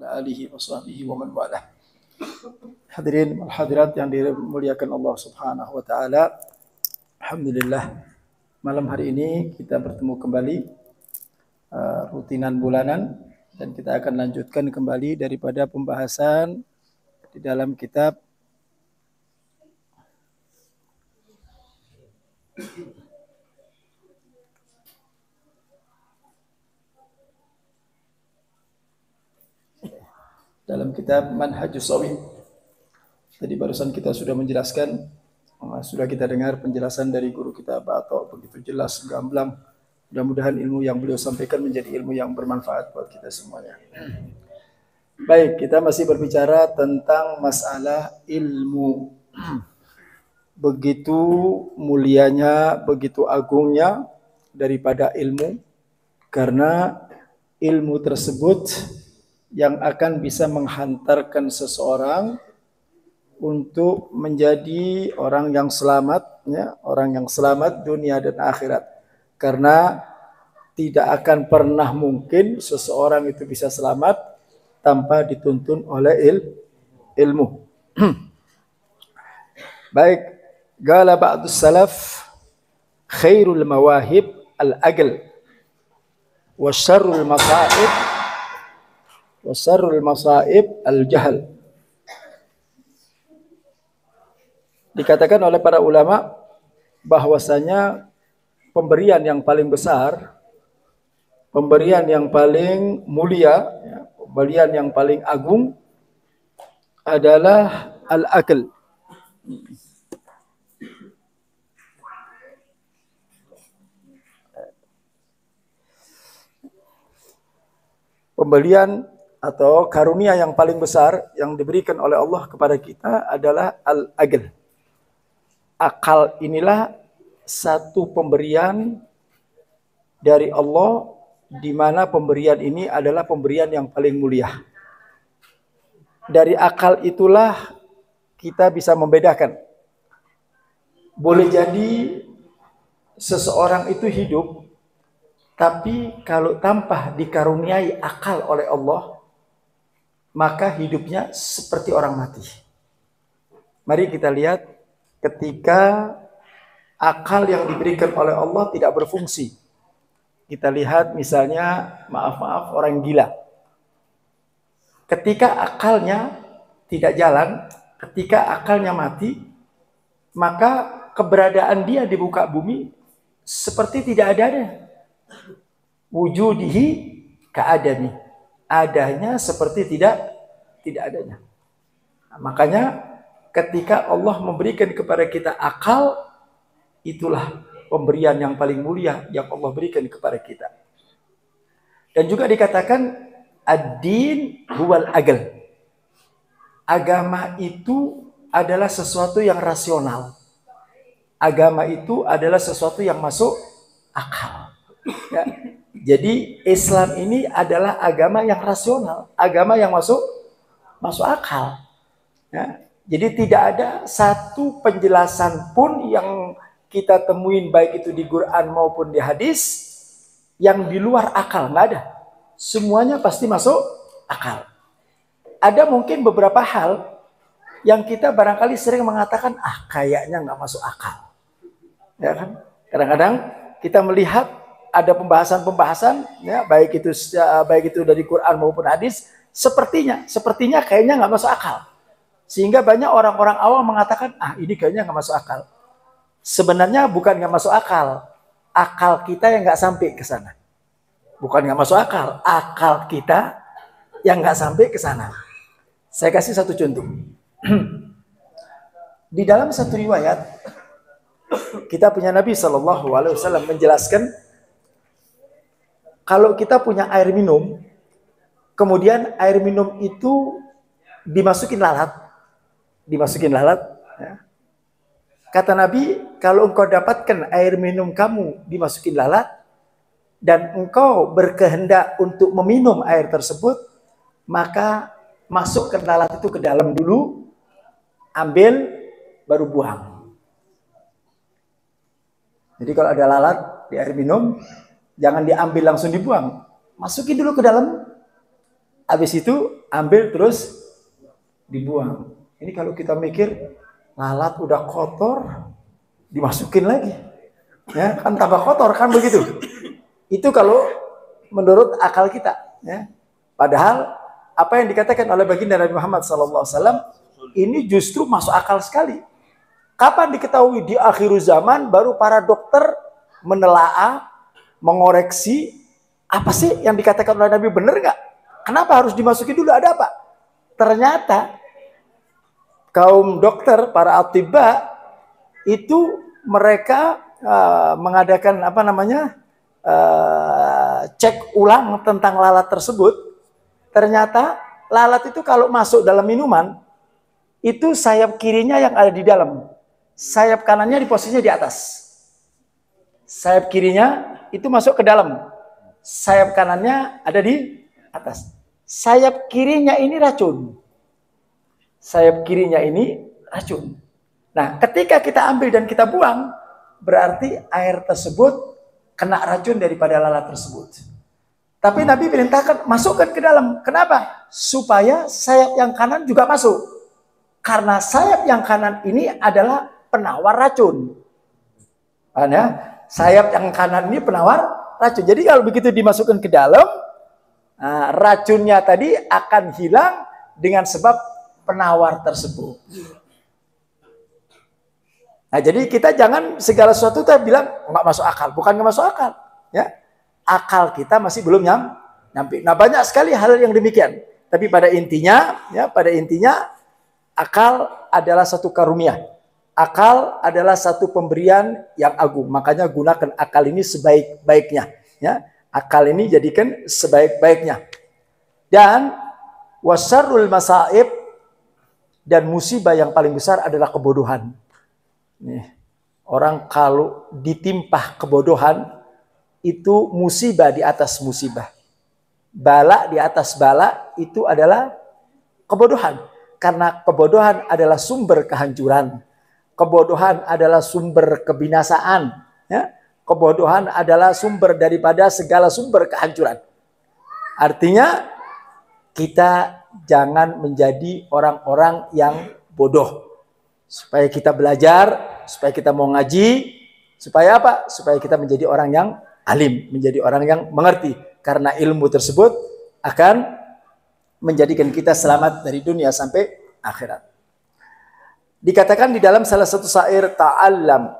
ala alihi wa sahbihi wa man walah. Hadirin wal hadirat yang dimuliakan Allah Subhanahu wa taala. Alhamdulillah, malam hari ini kita bertemu kembali rutinan bulanan, dan kita akan lanjutkan kembali daripada pembahasan di dalam kitab Manhajus Shawim. Tadi barusan kita sudah menjelaskan, sudah kita dengar penjelasan dari guru kita Pak Ato, begitu jelas, gamblang. Mudah-mudahan ilmu yang beliau sampaikan menjadi ilmu yang bermanfaat buat kita semuanya. Baik, kita masih berbicara tentang masalah ilmu. Begitu mulianya, begitu agungnya daripada ilmu, karena ilmu tersebut yang akan bisa menghantarkan seseorang untuk menjadi orang yang selamat, ya, orang yang selamat dunia dan akhirat. Karena tidak akan pernah mungkin seseorang itu bisa selamat tanpa dituntun oleh ilmu. Baik, qala ba'dus salaf, khairul mawahib al-aql wa syarrul masaib al-jahl. Dikatakan oleh para ulama bahwasanya pemberian yang paling besar, pemberian yang paling mulia, pemberian yang paling agung adalah al-aql. Pemberian atau karunia yang paling besar yang diberikan oleh Allah kepada kita adalah al-aql. Akal inilah satu pemberian dari Allah, di mana pemberian ini adalah pemberian yang paling mulia. Dari akal itulah kita bisa membedakan. Boleh jadi seseorang itu hidup, tapi kalau tanpa dikaruniai akal oleh Allah, maka hidupnya seperti orang mati. Mari kita lihat ketika akal yang diberikan oleh Allah tidak berfungsi. Kita lihat misalnya, maaf orang gila. Ketika akalnya tidak jalan, ketika akalnya mati, maka keberadaan dia di muka bumi seperti tidak ada. Wujudihi ka'adami. Adanya seperti tidak adanya. Nah, makanya ketika Allah memberikan kepada kita akal, itulah pemberian yang paling mulia yang Allah berikan kepada kita. Dan juga dikatakan ad-din huwal aql. Agama itu adalah sesuatu yang rasional. Agama itu adalah sesuatu yang masuk akal. Ya. Jadi Islam ini adalah agama yang rasional, agama yang masuk akal. Ya. Jadi tidak ada satu penjelasan pun yang kita temuin baik itu di Quran maupun di hadis yang di luar akal, nggak ada. Semuanya pasti masuk akal. Ada mungkin beberapa hal yang kita barangkali sering mengatakan, kayaknya nggak masuk akal. Ya kan? Kadang-kadang kita melihat ada pembahasan-pembahasan, ya, baik itu dari Quran maupun hadis, sepertinya kayaknya nggak masuk akal. Sehingga banyak orang-orang awam mengatakan, ini kayaknya nggak masuk akal. Sebenarnya bukan nggak masuk akal. Akal kita yang nggak sampai ke sana. Bukan nggak masuk akal. Akal kita yang nggak sampai ke sana. Saya kasih satu contoh. Di dalam satu riwayat, kita punya Nabi SAW menjelaskan, kalau kita punya air minum, kemudian air minum itu dimasukin lalat, ya. Kata Nabi, kalau engkau dapatkan air minum kamu dimasukin lalat, dan engkau berkehendak untuk meminum air tersebut, maka masukkan lalat itu ke dalam dulu, ambil, baru buang. Jadi kalau ada lalat di air minum, jangan diambil langsung dibuang. Masukin dulu ke dalam, habis itu ambil terus dibuang. Ini kalau kita mikir lalat udah kotor dimasukin lagi, ya kan tambah kotor kan begitu. Itu kalau menurut akal kita, ya. Padahal apa yang dikatakan oleh baginda Nabi Muhammad SAW ini justru masuk akal sekali. Kapan diketahui? Di akhir zaman baru para dokter menelaah, mengoreksi apa sih yang dikatakan oleh Nabi benar nggak? Kenapa harus dimasuki dulu? Ada apa? Ternyata kaum dokter, para atibba itu mereka mengadakan cek ulang tentang lalat tersebut. Ternyata lalat itu kalau masuk dalam minuman itu sayap kirinya yang ada di dalam, sayap kanannya di posisinya di atas. Sayap kirinya itu masuk ke dalam, sayap kanannya ada di atas. Sayap kirinya ini racun. Sayap kirinya ini racun. Nah, ketika kita ambil dan kita buang, berarti air tersebut kena racun daripada lalat tersebut. Tapi Nabi perintahkan masukkan ke dalam. Kenapa? Supaya sayap yang kanan juga masuk. Karena sayap yang kanan ini adalah penawar racun. Ya? Sayap yang kanan ini penawar racun. Jadi kalau begitu dimasukkan ke dalam, racunnya tadi akan hilang dengan sebab penawar tersebut. Nah, jadi kita jangan segala sesuatu kita bilang nggak masuk akal. Bukan nggak masuk akal, ya. Akal kita masih belum nyampe. Nah, banyak sekali hal yang demikian. Tapi pada intinya, akal adalah satu karunia. Akal adalah satu pemberian yang agung. Makanya gunakan akal ini sebaik-baiknya. Ya, akal ini jadikan sebaik-baiknya. Dan wasarul masaib, dan musibah yang paling besar adalah kebodohan. Nih, orang kalau ditimpah kebodohan itu musibah di atas musibah. Bala di atas bala itu adalah kebodohan. Karena kebodohan adalah sumber kehancuran. Kebodohan adalah sumber kebinasaan. Ya? Kebodohan adalah sumber daripada segala sumber kehancuran. Artinya kita jangan menjadi orang-orang yang bodoh. Supaya kita belajar, supaya kita mau ngaji, supaya apa? Supaya kita menjadi orang yang alim, menjadi orang yang mengerti. Karena ilmu tersebut akan menjadikan kita selamat dari dunia sampai akhirat. Dikatakan di dalam salah satu syair, ta'allam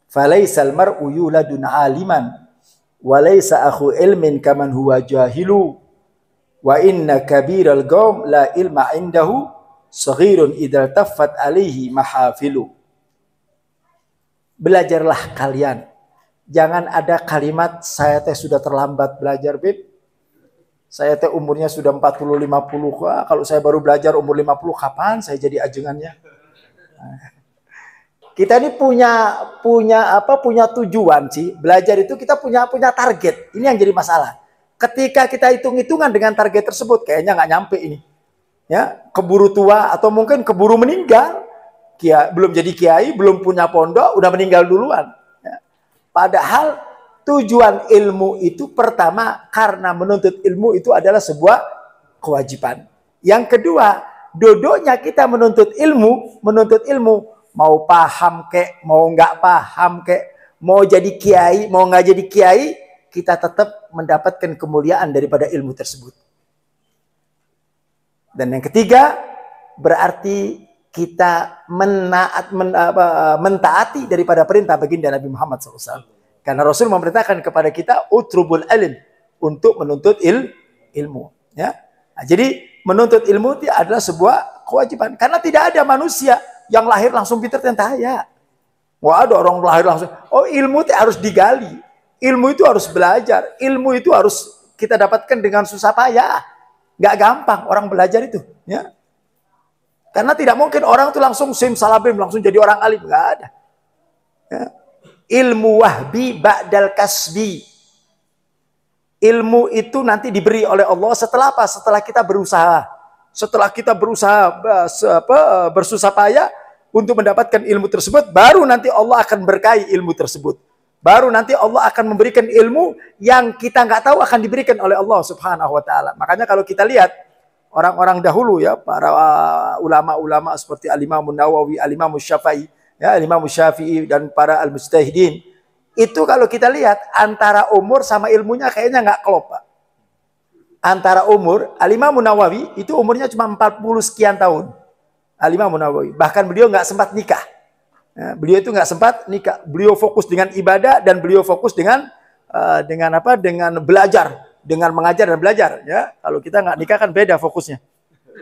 falaisal mar'u yuladun aliman walaysa akhu ilmin kaman huwa jahilu wa inna kabiral qaum la ilma indahu saghirun idza taffat alaihi mahafilu. Belajarlah kalian. Jangan ada kalimat saya teh sudah terlambat belajar, Bib. Saya teh umurnya sudah 40 50. Wah, kalau saya baru belajar umur 50 kapan saya jadi ajengannya? Kita ini punya tujuan sih. Belajar itu kita punya target. Ini yang jadi masalah. Ketika kita hitung-hitungan dengan target tersebut, kayaknya nggak nyampe ini. Ya, keburu tua atau mungkin keburu meninggal. Belum jadi kiai, belum punya pondok, udah meninggal duluan. Ya. Padahal tujuan ilmu itu pertama karena menuntut ilmu itu adalah sebuah kewajiban. Yang kedua, duduknya kita menuntut ilmu mau paham kek, mau nggak paham kek, mau jadi kiai, mau nggak jadi kiai, kita tetap mendapatkan kemuliaan daripada ilmu tersebut. Dan yang ketiga, berarti kita mentaati daripada perintah baginda Nabi Muhammad SAW. Karena Rasul memerintahkan kepada kita utrubul ilm, untuk menuntut ilmu. Ya. Nah, jadi menuntut ilmu itu adalah sebuah kewajiban. Karena tidak ada manusia yang lahir langsung pintar dan kaya. Wah, ada orang lahir langsung. Oh, ilmu itu harus digali. Ilmu itu harus belajar. Ilmu itu harus kita dapatkan dengan susah payah. Gak gampang orang belajar itu. Ya. Karena tidak mungkin orang itu langsung simsalabim, langsung jadi orang alim. Gak ada. Ya. Ilmu wahbi ba'dal kasbi. Ilmu itu nanti diberi oleh Allah setelah apa? Setelah kita berusaha. Setelah kita berusaha bersusah payah untuk mendapatkan ilmu tersebut, baru nanti Allah akan berkahi ilmu tersebut. Baru nanti Allah akan memberikan ilmu yang kita nggak tahu akan diberikan oleh Allah Subhanahu wa taala. Makanya kalau kita lihat orang-orang dahulu ya, para ulama-ulama seperti Al-Imam Nawawi, Al-Imam Syafi'i, ya, Al-Imam Syafi'i dan para al-mujtahidin. Itu kalau kita lihat antara umur sama ilmunya kayaknya nggak klop, Pak. Antara umur, Al-Imam Nawawi itu umurnya cuma 40 sekian tahun. Al-Imam Nawawi, bahkan beliau nggak sempat nikah. Ya, beliau itu nggak sempat nikah. Beliau fokus dengan ibadah dan beliau fokus dengan apa? Dengan belajar, dengan mengajar dan belajar. Ya, kalau kita nggak nikah kan beda fokusnya.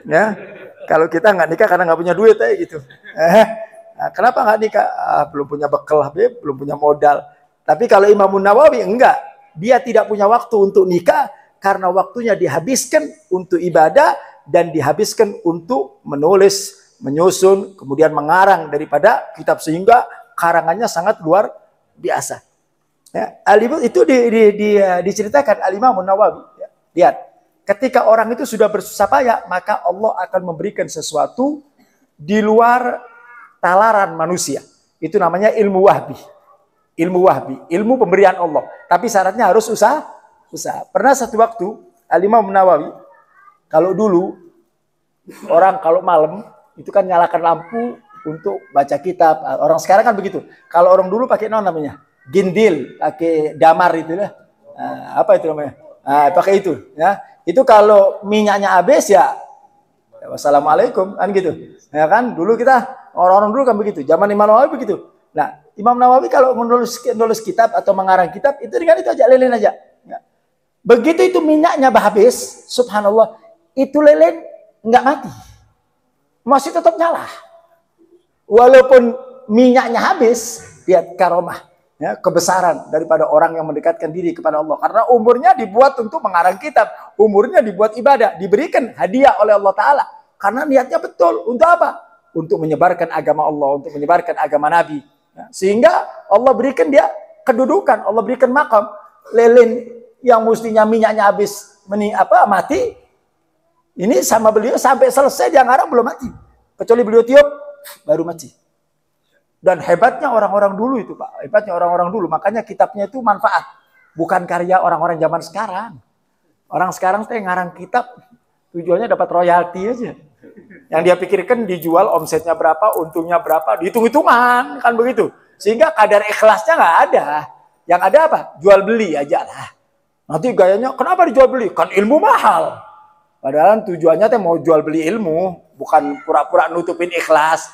Ya, kalau kita nggak nikah karena nggak punya duit gitu. Nah, kenapa nggak nikah? Belum punya bekal, belum punya modal. Tapi kalau Imam Nawawi enggak, dia tidak punya waktu untuk nikah karena waktunya dihabiskan untuk ibadah dan dihabiskan untuk menulis, menyusun, kemudian mengarang daripada kitab, sehingga karangannya sangat luar biasa. Ya, itu diceritakan Al-Imam Nawawi. Ya, lihat, ketika orang itu sudah bersusah payah, maka Allah akan memberikan sesuatu di luar talaran manusia. Itu namanya ilmu wahbi. Ilmu wahbi, ilmu pemberian Allah. Tapi syaratnya harus usaha. Pernah satu waktu Al-Imam Nawawi, kalau dulu orang kalau malam itu kan nyalakan lampu untuk baca kitab. Orang sekarang kan begitu. Kalau orang dulu pakai namanya gindil, pakai damar itu lah. Apa itu namanya? Pakai itu. Ya, itu kalau minyaknya habis ya, wassalamualaikum kan gitu. Ya kan, dulu kita orang-orang dulu kan begitu. Zaman Imam Nawawi begitu. Nah, Imam Nawawi kalau menulis kitab atau mengarang kitab itu dengan itu aja, lilin aja. Ya. Begitu itu minyaknya habis, subhanallah, itu lilin nggak mati. Masih tetap nyala. Walaupun minyaknya habis, lihat karomah, ya, kebesaran daripada orang yang mendekatkan diri kepada Allah. Karena umurnya dibuat untuk mengarang kitab, umurnya dibuat ibadah, diberikan hadiah oleh Allah Ta'ala. Karena niatnya betul. Untuk apa? Untuk menyebarkan agama Allah, untuk menyebarkan agama Nabi. Ya, sehingga Allah berikan dia kedudukan, Allah berikan makam. Lilin yang mestinya minyaknya habis mati, ini sama beliau sampai selesai dia ngarang belum mati. Kecuali beliau tiup, baru mati. Dan hebatnya orang-orang dulu itu, Pak. Hebatnya orang-orang dulu. Makanya kitabnya itu manfaat. Bukan karya orang-orang zaman sekarang. Orang sekarang tuh ngarang kitab, tujuannya dapat royalti aja. Yang dia pikirkan dijual omsetnya berapa, untungnya berapa, dihitung-hitungan. Kan begitu. Sehingga kadar ikhlasnya nggak ada. Yang ada apa? Jual beli aja lah. Nanti gayanya, kenapa dijual beli? Kan ilmu mahal. Padahal tujuannya teh mau jual beli ilmu, bukan pura-pura nutupin ikhlas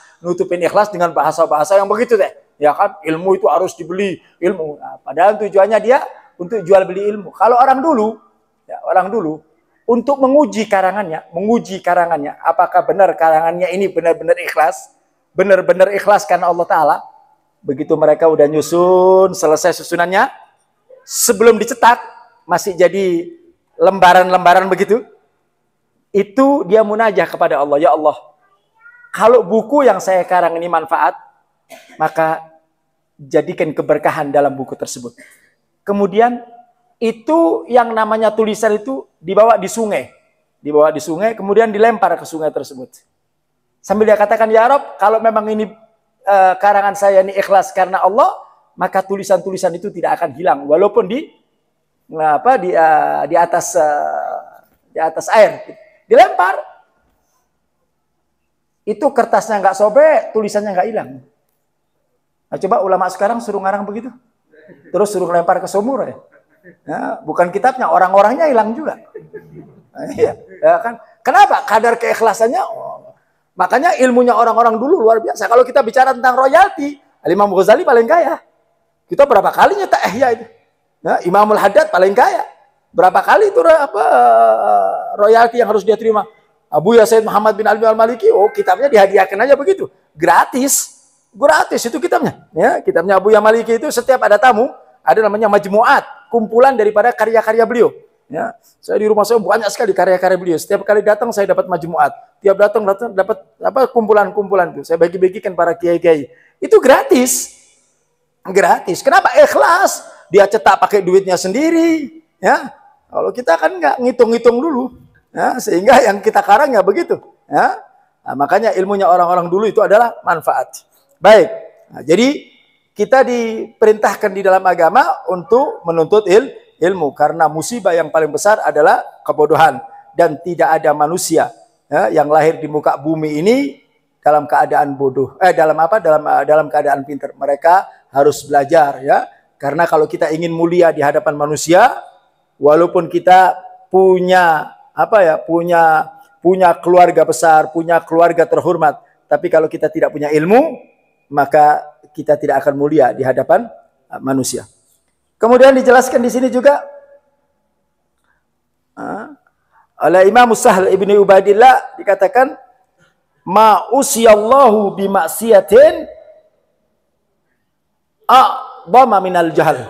dengan bahasa-bahasa yang begitu teh. Ya kan, ilmu itu harus dibeli ilmu. Nah, padahal tujuannya dia untuk jual beli ilmu. Kalau orang dulu untuk menguji karangannya, apakah benar karangannya ini benar-benar ikhlas karena Allah Ta'ala. Begitu mereka udah nyusun, selesai susunannya, sebelum dicetak masih jadi lembaran-lembaran begitu. Itu dia munajah kepada Allah, ya Allah, kalau buku yang saya karang ini manfaat, maka jadikan keberkahan dalam buku tersebut. Kemudian itu yang namanya tulisan itu dibawa di sungai, kemudian dilempar ke sungai tersebut. Sambil dia katakan, ya Rob, kalau memang ini karangan saya ini ikhlas karena Allah, maka tulisan-tulisan itu tidak akan hilang, walaupun di atas air. Dilempar, itu kertasnya nggak sobek, tulisannya nggak hilang. Nah, coba ulama sekarang suruh ngarang begitu, terus suruh lempar ke sumur ya. Ya, bukan kitabnya, orang-orangnya hilang juga. Nah, iya, ya kan? Kenapa? Kadar keikhlasannya. Makanya ilmunya orang-orang dulu luar biasa. Kalau kita bicara tentang royalti, Imam Ghazali paling kaya. Kita berapa kali nyetak ihya itu? Ya, Imamul Haddad paling kaya. Berapa kali itu royalti yang harus dia terima? Abu Sayyid Muhammad bin Ali al-Maliki, kitabnya dihadiahkan aja begitu. Gratis itu kitabnya. Ya, kitabnya Abu Maliki itu setiap ada tamu, ada namanya majmu'at, kumpulan daripada karya-karya beliau. Ya, saya di rumah saya banyak sekali karya-karya beliau. Setiap kali datang saya dapat majmu'at. Tiap datang dapat kumpulan-kumpulan itu. Saya bagi-bagikan para kiai-kiai. Itu gratis. Kenapa? Ikhlas. Dia cetak pakai duitnya sendiri. Ya. Kalau kita kan nggak ngitung-ngitung dulu, ya, sehingga yang kita karang ya begitu. Ya. Nah, makanya ilmunya orang-orang dulu itu adalah manfaat. Baik, nah, jadi kita diperintahkan di dalam agama untuk menuntut ilmu karena musibah yang paling besar adalah kebodohan. dan tidak ada manusia yang lahir di muka bumi ini dalam keadaan bodoh. Dalam keadaan pintar. Mereka harus belajar ya. Karena kalau kita ingin mulia di hadapan manusia, walaupun kita punya punya keluarga besar, punya keluarga terhormat, tapi kalau kita tidak punya ilmu, maka kita tidak akan mulia di hadapan manusia. Kemudian dijelaskan di sini juga oleh Imam Sahl ibni Ubaidillah dikatakan ma usiyallahu bimaksiatin a'dhama minal jahl.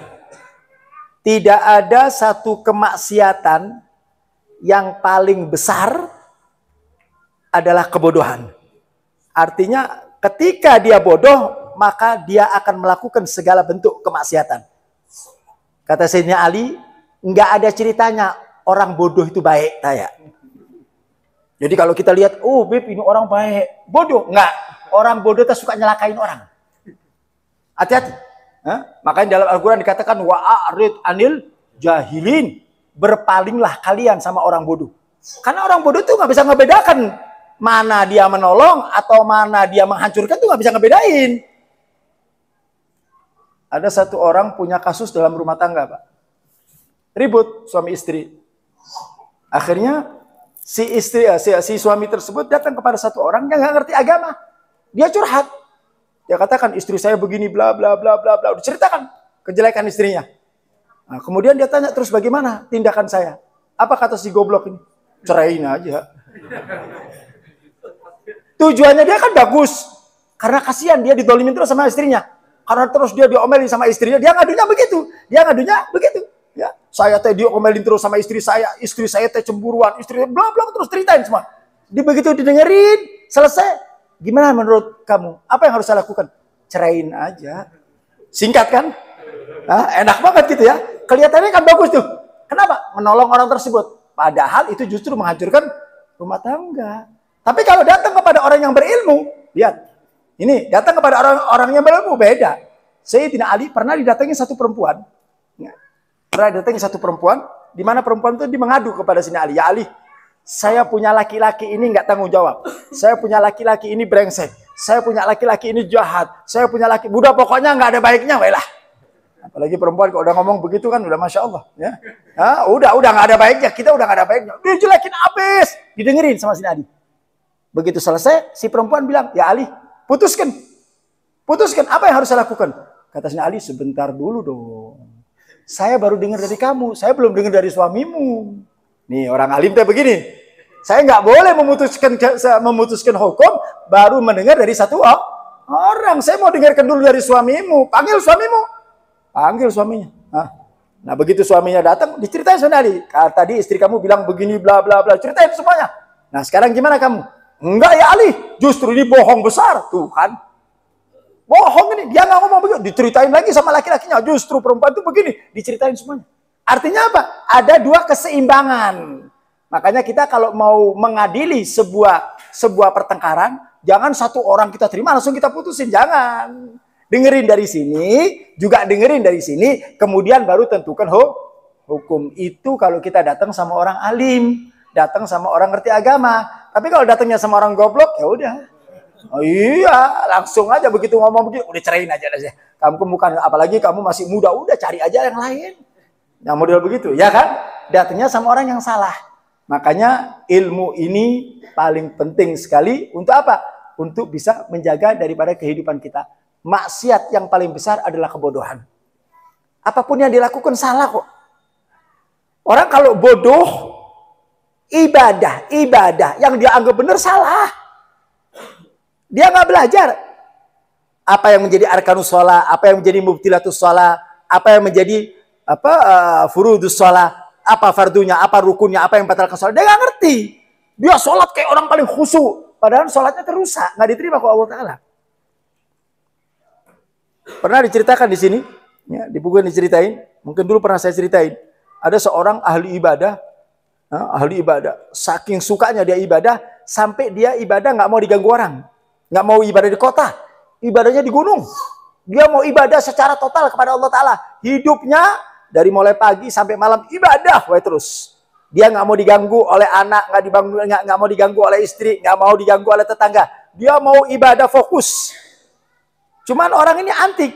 Tidak ada satu kemaksiatan yang paling besar adalah kebodohan. Artinya ketika dia bodoh, maka dia akan melakukan segala bentuk kemaksiatan. Kata Sayyidina Ali, nggak ada ceritanya orang bodoh itu baik, Taya. Jadi kalau kita lihat, oh Beb ini orang baik, bodoh. Nggak, orang bodoh itu suka nyelakain orang. Hati-hati. Makanya dalam Al-Quran dikatakan, wa'arid anil jahilin. Berpalinglah kalian sama orang bodoh. Karena orang bodoh itu nggak bisa ngebedakan mana dia menolong atau mana dia menghancurkan, itu nggak bisa ngebedain. Ada satu orang punya kasus dalam rumah tangga, Pak. Ribut suami istri. Akhirnya si suami tersebut datang kepada satu orang yang nggak ngerti agama. Dia curhat. Dia katakan istri saya begini bla bla bla bla bla. Diceritakan kejelekan istrinya. Nah, kemudian dia tanya terus bagaimana tindakan saya? Apa kata si goblok ini? Ceraiin aja. Tujuannya dia kan bagus. Karena kasihan dia didolimin terus sama istrinya. Karena terus dia diomelin sama istrinya, dia ngadunya begitu. Ya, saya teh diomelin terus sama istri saya teh cemburuan, istri bla bla terus ceritain semua. Dia begitu didengerin, selesai. Gimana menurut kamu? Apa yang harus saya lakukan? Ceraiin aja. Singkat kan? Enak banget gitu ya. Kelihatannya kan bagus tuh. Kenapa? Menolong orang tersebut. Padahal itu justru menghancurkan rumah tangga. Tapi kalau datang kepada orang yang berilmu, lihat. Ini datang kepada orang yang berilmu beda. Sayyidina Ali pernah didatangi satu perempuan. Di mana perempuan itu dia mengadu kepada Sayyidina Ali. Ya Ali, saya punya laki-laki ini nggak tanggung jawab. Saya punya laki-laki ini brengsek. Saya punya laki-laki ini jahat. Saya punya budak pokoknya nggak ada baiknya, welah. Apalagi perempuan kalau udah ngomong begitu kan udah masya Allah. Ya. Udah nggak ada baiknya. Kita udah nggak ada baiknya. Dia jelekin habis. Didengerin sama Sayyidina Ali. Begitu selesai, si perempuan bilang, ya Ali, putuskan apa yang harus saya lakukan? Kata Sayyidina Ali, sebentar dulu dong. Saya baru dengar dari kamu, saya belum dengar dari suamimu. Nih orang alim teh begini. Saya nggak boleh memutuskan hukum baru mendengar dari satu orang. Saya mau dengarkan dulu dari suamimu. Panggil suamimu. Panggil suaminya. Nah begitu suaminya datang, diceritain Sayyidina Ali. Tadi istri kamu bilang begini bla bla bla, ceritain semuanya. Nah sekarang gimana kamu? Enggak ya Ali, justru ini bohong besar. Tuh kan. Bohong ini, dia nggak ngomong begitu. Diceritain lagi sama laki-lakinya, justru perempuan itu begini. Diceritain semuanya. Artinya apa? Ada dua keseimbangan. Makanya kita kalau mau mengadili sebuah pertengkaran, jangan satu orang kita terima langsung kita putusin. Jangan. Dengerin dari sini, juga dengerin dari sini, kemudian baru tentukan hukum. Itu kalau kita datang sama orang alim, datang sama orang ngerti agama. Tapi kalau datangnya sama orang goblok, ya udah. Oh iya, langsung aja begitu ngomong begitu, udah ceraiin aja. Kamu bukan, apalagi kamu masih muda, udah cari aja yang lain. Yang model begitu, ya kan? Datangnya sama orang yang salah. Makanya ilmu ini paling penting sekali untuk apa? Untuk bisa menjaga daripada kehidupan kita. Maksiat yang paling besar adalah kebodohan. Apapun yang dilakukan salah kok. Orang kalau bodoh, ibadah yang dia anggap benar salah. Dia nggak belajar. Apa yang menjadi arkanus shalah, apa yang menjadi mubtilatus shalah, apa yang menjadi furudus shalah, apa fardunya, apa rukunnya, apa yang batalkan sholat. Dia nggak ngerti. Dia sholat kayak orang paling khusyuk. Padahal sholatnya terusak. Nggak diterima oleh Allah Ta'ala. Pernah diceritakan di sini. Ya, di buku yang diceritain. Mungkin dulu pernah saya ceritain. Ada seorang ahli ibadah. Saking sukanya dia ibadah. Sampai dia ibadah nggak mau diganggu orang. Nggak mau ibadah di kota. Ibadahnya di gunung. Dia mau ibadah secara total kepada Allah Ta'ala. Hidupnya dari mulai pagi sampai malam ibadah terus. Dia nggak mau diganggu oleh anak, nggak mau diganggu oleh istri, nggak mau diganggu oleh tetangga. Dia mau ibadah fokus. Cuman orang ini antik.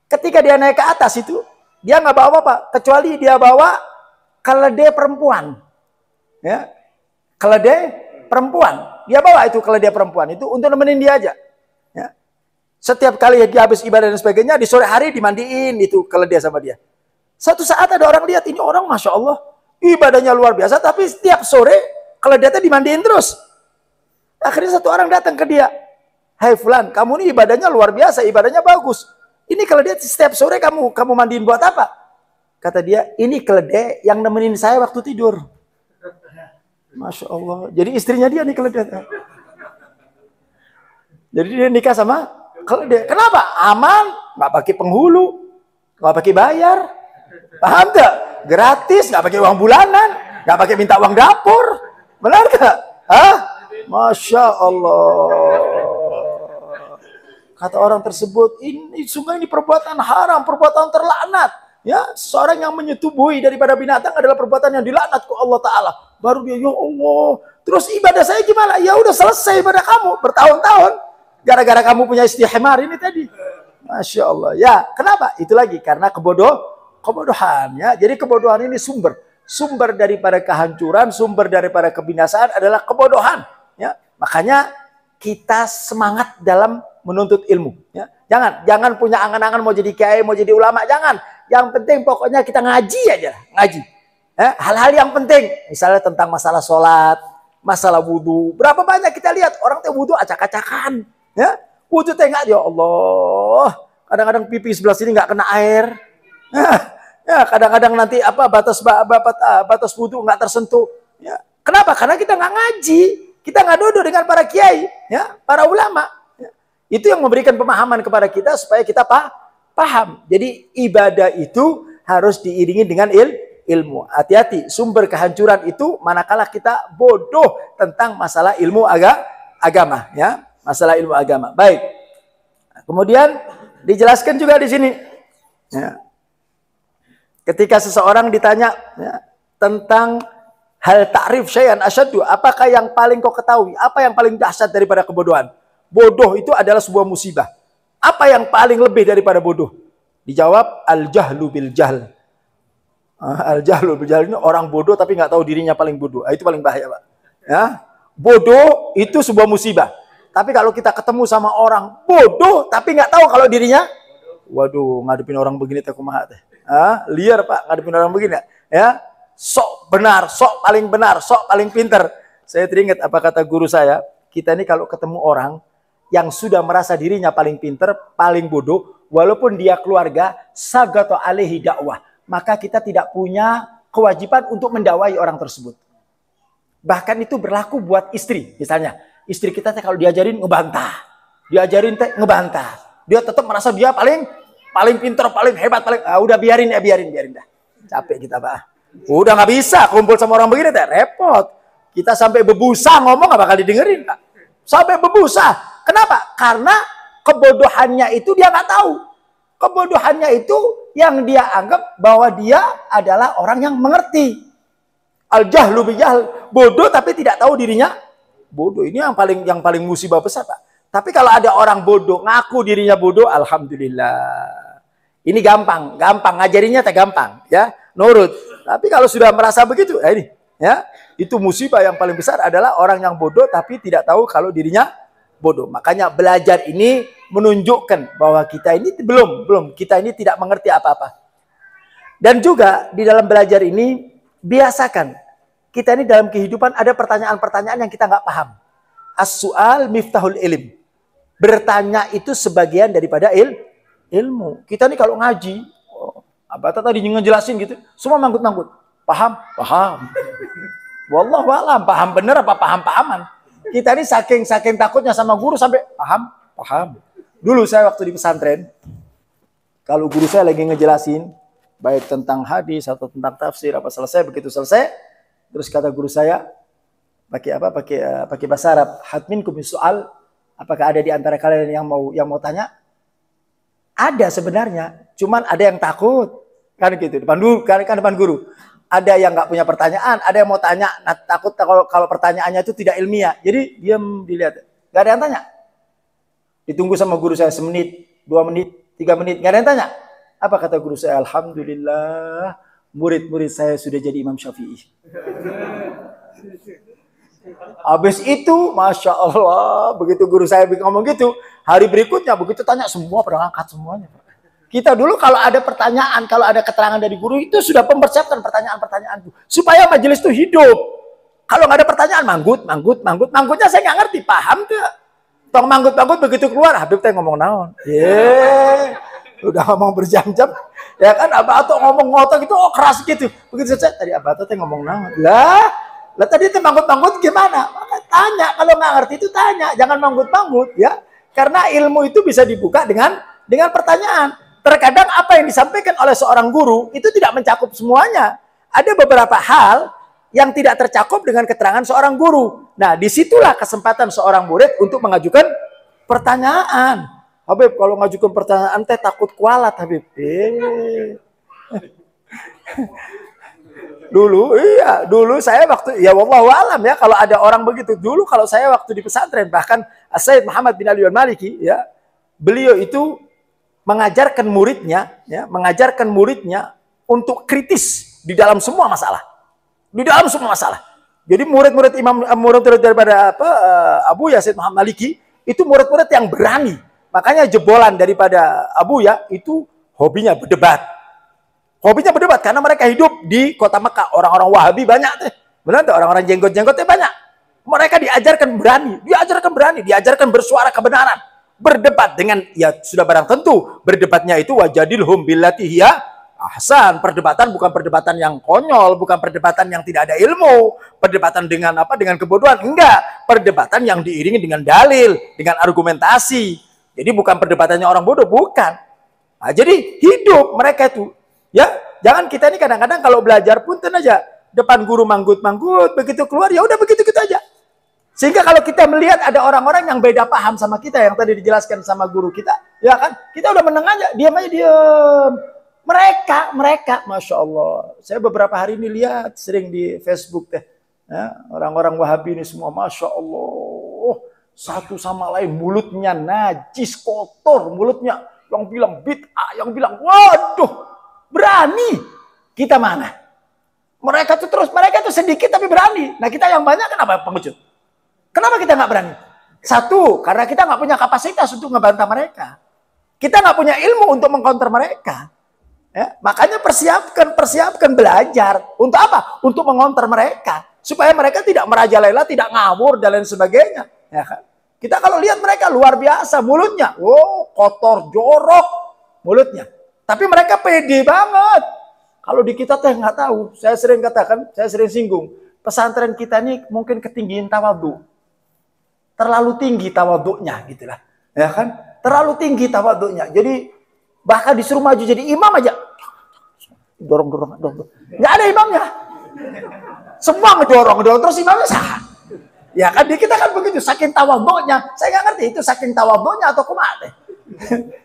Ketika dia naik ke atas itu, dia nggak bawa apa-apa, kecuali dia bawa keledai perempuan. Ya, keledai perempuan. Dia bawa itu keledai perempuan itu untuk nemenin dia aja. Ya. Setiap kali dia habis ibadah dan sebagainya, di sore hari dimandiin itu keledai sama dia. Satu saat ada orang lihat, ini orang Masya Allah, ibadahnya luar biasa, tapi setiap sore keledai dimandiin terus. Akhirnya satu orang datang ke dia. Hai Fulan, kamu ini ibadahnya luar biasa, ibadahnya bagus. Ini keledai setiap sore kamu mandiin buat apa? Kata dia, ini keledai yang nemenin saya waktu tidur. Masya Allah. Jadi istrinya dia nih keledai. Jadi dia nikah sama keledai. Kenapa? Aman, nggak pakai penghulu, nggak pakai bayar. Paham gak? Gratis, nggak pakai uang bulanan, nggak pakai minta uang dapur. Benar gak? Hah? Masya Allah. Kata orang tersebut, ini sungguh ini perbuatan haram, perbuatan terlaknat. Ya, seorang yang menyetubuhi daripada binatang adalah perbuatan yang dilaknat ke Allah Ta'ala. Baru dia, ya Allah. Terus ibadah saya gimana? Ya udah selesai ibadah kamu bertahun-tahun. Gara-gara kamu punya istihmar ini tadi. Masya Allah. Ya, kenapa? Itu lagi karena kebodohan. Ya, jadi kebodohan ini sumber daripada kehancuran, sumber daripada kebinasaan adalah kebodohan. Ya, makanya kita semangat dalam menuntut ilmu. Ya, jangan punya angan-angan mau jadi kiai, mau jadi ulama, jangan. Yang penting pokoknya kita ngaji aja, ngaji. Ya, hal-hal yang penting, misalnya tentang masalah sholat, masalah wudhu. Berapa banyak kita lihat orang teh wudhu acak-acakan. Ya, wudhu teh nggak, ya Allah. Kadang-kadang pipi sebelah sini nggak kena air. Ya, kadang-kadang nanti batas wudhu nggak tersentuh. Ya, kenapa? Karena kita nggak ngaji, kita nggak duduk dengan para kiai, ya, para ulama. Ya. Itu yang memberikan pemahaman kepada kita supaya kita paham. Jadi ibadah itu harus diiringi dengan ilmu. Hati-hati, sumber kehancuran itu manakala kita bodoh tentang masalah ilmu agama, ya, masalah ilmu agama. Baik. Kemudian dijelaskan juga di sini. Ya. Ketika seseorang ditanya ya, tentang hal ta'rif syai'an asyaddu, apakah yang paling kau ketahui? Apa yang paling dahsyat daripada kebodohan? Bodoh itu adalah sebuah musibah. Apa yang paling lebih daripada bodoh? Dijawab al-jahlu bil jahl. Al-jahlu bil jahl ini orang bodoh tapi nggak tahu dirinya paling bodoh. Itu paling bahaya, Pak. Ya. Bodoh itu sebuah musibah. Tapi kalau kita ketemu sama orang bodoh tapi nggak tahu kalau dirinya, waduh, ngadepin orang begini teh kumaha teh. Liar, Pak, ngadepin orang begini ya. Sok benar, sok paling pinter. Saya teringat apa kata guru saya, kita ini kalau ketemu orang yang sudah merasa dirinya paling pinter, paling bodoh, walaupun dia keluarga, sagato alaihi dakwah, maka kita tidak punya kewajiban untuk mendakwai orang tersebut. Bahkan itu berlaku buat istri, misalnya. Istri kita kalau diajarin ngebantah, dia tetap merasa dia paling pinter, paling hebat, udah biarin dah. Capek kita, Pak. Udah nggak bisa kumpul sama orang begini, teh repot. Kita sampai bebusa ngomong nggak bakal didengerin, Pak. Sampai bebusa. Kenapa? Karena kebodohannya itu dia nggak tahu. Kebodohannya itu yang dia anggap bahwa dia adalah orang yang mengerti. Al-jahlu bijahl, bodoh tapi tidak tahu dirinya bodoh. Ini yang paling musibah besar, Pak. Tapi kalau ada orang bodoh ngaku dirinya bodoh, alhamdulillah. Ini gampang ngajarinya teh gampang, ya, nurut. Tapi kalau sudah merasa begitu, ini, ya, itu musibah yang paling besar adalah orang yang bodoh tapi tidak tahu kalau dirinya bodoh. Makanya belajar ini menunjukkan bahwa kita ini kita ini tidak mengerti apa-apa. Dan juga di dalam belajar ini biasakan kita ini dalam kehidupan ada pertanyaan-pertanyaan yang kita nggak paham. As-su'al miftahul ilm. Bertanya itu sebagian daripada ilmu. Kita nih kalau ngaji, Abah tadi ngejelasin gitu, semua manggut-manggut. Paham? Wallahu a'lam, paham bener apa paham-pahaman. Kita ini saking takutnya sama guru sampai paham. Dulu saya waktu di pesantren, kalau guru saya lagi ngejelasin, baik tentang hadis atau tentang tafsir, begitu selesai, terus kata guru saya, pakai bahasa Arab, hatminkum soal, apakah ada di antara kalian yang mau tanya? Ada sebenarnya, cuman ada yang takut. Kan gitu, depan guru. ada yang nggak punya pertanyaan, ada yang mau tanya, nah, takut kalau pertanyaannya itu tidak ilmiah. Jadi diam, dilihat. Nggak ada yang tanya. Ditunggu sama guru saya semenit, 2 menit, 3 menit, nggak ada yang tanya. Apa kata guru saya? Alhamdulillah, murid-murid saya sudah jadi Imam Syafi'i. Habis itu, Masya Allah, begitu guru saya ngomong gitu, hari berikutnya begitu tanya, semua pada angkat semuanya. Kita dulu kalau ada pertanyaan, kalau ada keterangan dari guru itu sudah mempersiapkan pertanyaan-pertanyaan itu supaya majelis itu hidup. Kalau nggak ada pertanyaan, manggutnya saya nggak ngerti, paham tuh? Tong manggut begitu keluar, Habib teh ngomong naon. Udah ngomong berjam-jam, ya kan Abato ngomong ngotot gitu, keras gitu. Begitu saja tadi Abato teh ngomong naon. Lah tadi teh manggut gimana? Maka tanya, kalau nggak ngerti itu tanya, jangan manggut ya. Karena ilmu itu bisa dibuka dengan pertanyaan. Terkadang apa yang disampaikan oleh seorang guru itu tidak mencakup semuanya. Ada beberapa hal yang tidak tercakup dengan keterangan seorang guru. Nah, disitulah kesempatan seorang murid untuk mengajukan pertanyaan. Habib, kalau mengajukan pertanyaan teh takut kualat, Habib. Dulu saya waktu, ya wallahu alam ya, kalau ada orang begitu. Dulu kalau saya waktu di pesantren, bahkan Sayyid Muhammad bin Ali al-Maliki, ya, beliau itu mengajarkan muridnya untuk kritis di dalam semua masalah. Jadi murid-murid daripada Abu Ya Sayyid Muhammad Maliki itu murid-murid yang berani. Makanya jebolan daripada Abu Ya itu hobinya berdebat karena mereka hidup di kota Mekah. Orang-orang Wahabi banyak teh. Benar tuh, orang-orang jenggot-jenggotnya banyak. Mereka diajarkan berani, diajarkan bersuara kebenaran. Berdebat dengan, ya sudah barang tentu berdebatnya itu wajadilhum billati hiya ahsan. Perdebatan bukan perdebatan yang konyol, bukan perdebatan yang tidak ada ilmu, perdebatan dengan kebodohan, enggak, perdebatan yang diiringi dengan dalil, dengan argumentasi. Jadi bukan perdebatannya orang bodoh, bukan. Nah, jadi hidup mereka itu, ya. Jangan kita ini kadang-kadang kalau belajar punten aja, depan guru manggut, begitu keluar ya udah begitu aja. Sehingga kalau kita melihat ada orang-orang yang beda paham sama kita, yang tadi dijelaskan sama guru kita, ya kan, kita udah meneng aja, diam. Mereka, Masya Allah. Saya beberapa hari ini lihat, sering di Facebook teh, ya, orang-orang Wahabi ini semua, Masya Allah, satu sama lain mulutnya najis, kotor mulutnya, yang bilang bid'ah, yang bilang, waduh, berani. Kita mana? Mereka tuh sedikit tapi berani. Nah kita yang banyak kenapa pengecut? Kenapa kita nggak berani? Satu, karena kita nggak punya kapasitas untuk ngebantah mereka. Kita nggak punya ilmu untuk mengcounter mereka. Ya, makanya persiapkan belajar. Untuk apa? Untuk mengonter mereka. Supaya mereka tidak merajalela, tidak ngawur, dan lain sebagainya. Ya kan? Kita kalau lihat mereka luar biasa mulutnya. Kotor, jorok mulutnya. Tapi mereka pede banget. Kalau di kita teh nggak tahu. Saya sering katakan, saya sering singgung. Pesantren kita ini mungkin ketinggian tawadhu. Terlalu tinggi tawadhu'nya gitulah. Ya kan? Terlalu tinggi tawadhu'nya. Jadi bahkan disuruh maju jadi imam aja. Dorong. Nggak ada imamnya. Semua ngedorong terus imamnya sah. Ya kan di kita kan begitu, saking tawadhu'nya. Saya nggak ngerti itu saking tawadhu'nya atau kumat.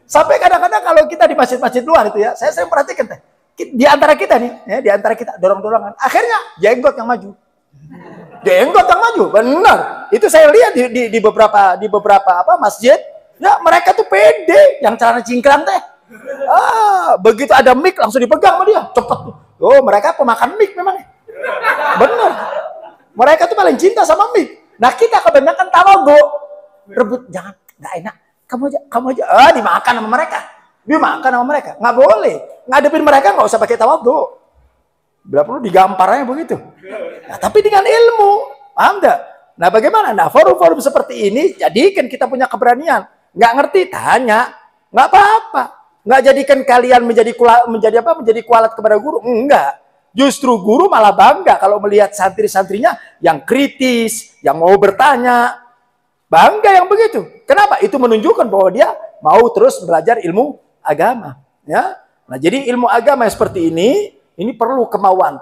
Sampai kadang-kadang kalau kita di masjid-masjid luar itu ya, saya sering perhatikan teh. Di antara kita nih, ya, di antara kita dorong-dorongan. Akhirnya jenggot yang maju. Benar. Itu saya lihat di beberapa masjid, ya mereka tuh pede, yang celana cingkrang teh. Begitu ada mic langsung dipegang sama dia, cepet. Mereka pemakan mic memang. Benar. Mereka tuh paling cinta sama mic. Nah, kita kebanyakan tawadhu. Rebut, jangan, enggak enak. Kamu aja. Dimakan sama mereka. Nggak boleh. Ngadepin mereka nggak usah pakai tawadhu. Bila perlu digamparnya begitu. Nah, tapi dengan ilmu, paham nggak? Nah, bagaimana? Nah, forum-forum seperti ini jadikan kita punya keberanian. Nggak ngerti, tanya, nggak apa-apa. Nggak jadikan kalian menjadi kualat kepada guru. Enggak. Justru guru malah bangga kalau melihat santri-santrinya yang kritis, yang mau bertanya. Bangga yang begitu. Kenapa? Itu menunjukkan bahwa dia mau terus belajar ilmu agama. Ya. Nah, jadi ilmu agama seperti ini perlu kemauan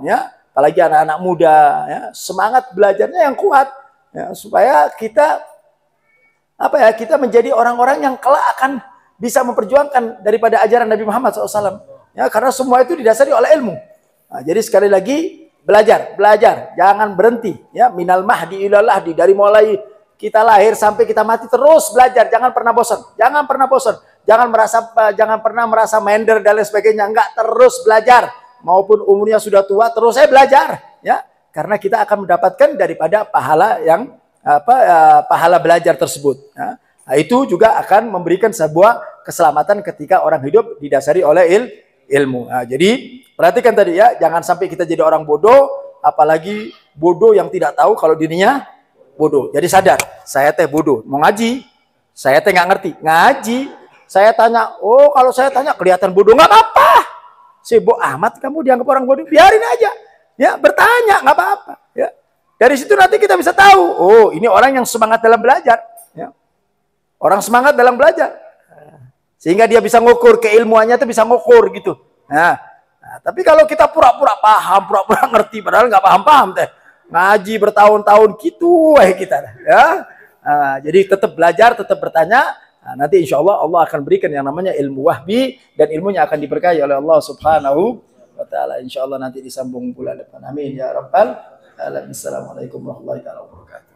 ya, apalagi anak-anak muda ya, semangat belajarnya yang kuat ya, supaya kita menjadi orang-orang yang kelak akan bisa memperjuangkan daripada ajaran Nabi Muhammad SAW ya, karena semua itu didasari oleh ilmu Nah, jadi sekali lagi belajar, jangan berhenti ya. Minal mahdi ilal lahdi, dari mulai kita lahir sampai kita mati terus belajar, jangan pernah bosan. Jangan pernah merasa minder dan lain sebagainya. Enggak, terus belajar. Maupun umurnya sudah tua, terus saya belajar ya. Karena kita akan mendapatkan daripada pahala yang pahala belajar tersebut. Ya. Nah, itu juga akan memberikan sebuah keselamatan ketika orang hidup didasari oleh ilmu. Nah, jadi perhatikan tadi ya, jangan sampai kita jadi orang bodoh, apalagi bodoh yang tidak tahu kalau dirinya bodoh. Jadi sadar, saya teh bodoh, mau ngaji, saya teh nggak ngerti, ngaji, saya tanya, oh kalau saya tanya kelihatan bodoh, nggak apa-apa, sibuk amat kamu dianggap orang bodoh, biarin aja, ya bertanya nggak apa-apa, ya. Dari situ nanti kita bisa tahu, oh ini orang yang semangat dalam belajar, ya. Orang semangat dalam belajar. Sehingga dia bisa ngukur, keilmuannya itu bisa ngukur gitu. Nah, tapi kalau kita pura-pura paham, pura-pura ngerti, padahal nggak paham-paham teh. Ngaji bertahun-tahun gitu kita. Ya. Nah, jadi tetap belajar, tetap bertanya. Nah, nanti insya Allah akan berikan yang namanya ilmu wahbi. Dan ilmunya akan diberkahi oleh Allah subhanahu wa ta'ala. Insya Allah nanti disambung bulan depan. Amin ya rabbal alamin. Assalamualaikum warahmatullahi wabarakatuh.